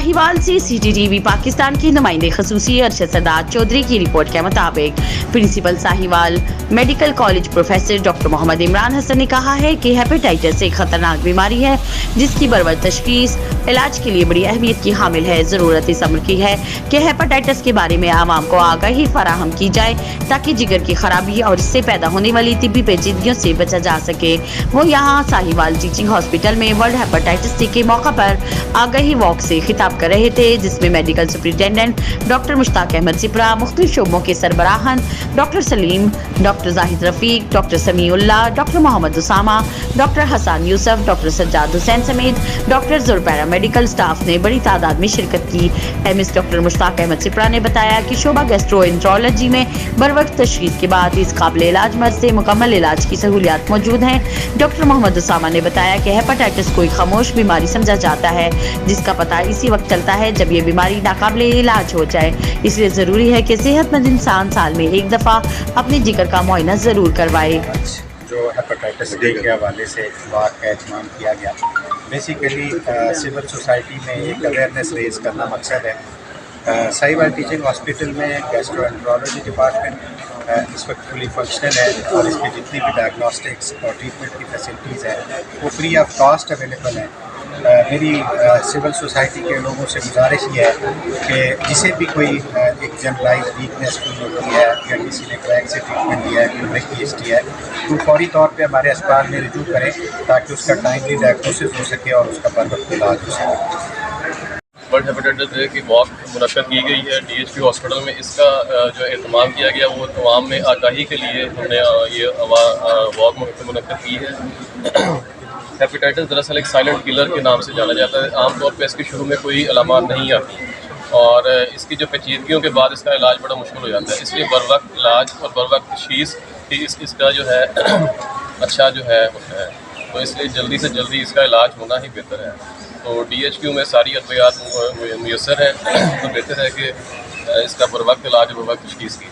साहिवाल से CCTV पाकिस्तान के नुमाइंदे खसूसी अरशद सरदार चौधरी की रिपोर्ट के मुताबिक principal Sahiwal medical college professor doctor Mohammad Imran Hassan ने कहा है कि हेपेटाइटिस एक खतरनाक बीमारी है जिसकी बरवक्त तशखीस इलाज के लिए बड़ी अहमियत की हामिल है। ज़रूरत इस अमर की है कि हेपेटाइटिस के बारे में आवाम को आगाही फराहम की जाए ताकि जिगर की खराबी और इससे पैदा होने वाली तिब्बी पेचीदगियों से बचा जा सके। वो यहाँ साहिवाल टीचिंग हॉस्पिटल में वर्ल्ड हेपेटाइटिस डे के मौका पर आगाही वॉक से खिताब कर रहे थे, जिसमें medical superintendent doctor Mushtaq Ahmed Sipra, मुख्तलिफ शोबों के सरबराहान doctor Saleem, doctor Zahid Rafiq, doctor Samiullah, doctor Mohammad Usama, doctor Hassan Yousuf, doctor Sajjad Hussain समेत डॉक्टर्स और पैरामेडिकल स्टाफ ने बड़ी तादाद में शिरकत की। एमएस डॉक्टर मुश्ताक अहमद सिपरा ने बताया कि शोबा गैस्ट्रोएंट्रोलॉजी में बरवक्त तशखीस के बाद इस काबिल इलाज मर्ज से मुकम्मल इलाज की सहूलियात मौजूद हैं। डॉक्टर मोहम्मद उसामा ने बताया कि हेपेटाइटिस कोई खामोश बीमारी समझा जाता है जिसका पता इसी वक्त चलता है जब ये बीमारी नाकाबिले इलाज हो जाए, इसलिए ज़रूरी है कि सेहतमंद इंसान साल में एक दफ़ा अपने जिगर का मुआयना ज़रूर करवाए। जो हेपेटाइटिस डे के हवाले से वाक का एहतमाम किया गया, बेसिकली सिविल सोसाइटी में एक अवेयरनेस रेज करना मकसद है। साहिवाल टीचिंग हॉस्पिटल में गैस्ट्रोएंट्रोलॉजी डिपार्टमेंट इस वक्त फुली फंक्शनल है और इसकी जितनी भी डायग्नोस्टिक्स और ट्रीटमेंट की फैसिलिटीज़ हैं वो फ्री ऑफ कॉस्ट अवेलेबल हैं। मेरी सिविल सोसाइटी के लोगों से गुजारिश ये है कि जिसे भी कोई एक जनरलाइज वीकनेस फील होती है या किसी ने क्रैक से ट्रीटमेंट दिया है, ट्यूमर की हिस्ट्री है, तो फौरी तौर पे हमारे अस्पताल में रिजू करें ताकि उसका टाइमली डायग्नोसिस हो सके और उसका बर वक्त इलाज हो सके। वर्ल्ड हेपेटाइटिस डे की वॉक मुनक्कद की गई है DHP हॉस्पिटल में। इसका जो एहतमाम किया गया वो तमाम में आगाही के लिए हमने ये वॉक मुनक्कद की है। हेपेटाइटिस दरअसल एक साइलेंट किलर के नाम से जाना जाता है। आमतौर पर इसके शुरू में कोई अलामात नहीं आती और इसकी जो पेचीदगियों के बाद इसका इलाज बड़ा मुश्किल हो जाता है, इसलिए बर वक्त इलाज और बर वक्त तशखीस इसका जो है अच्छा जो है होता है, तो इसलिए जल्दी से जल्दी इसका इलाज होना ही बेहतर है। तो DHQ में सारी अद्वियात मुयसर हैं, तो बेहतर है कि इसका बर वक्त इलाज बर वक्त तशखीस की।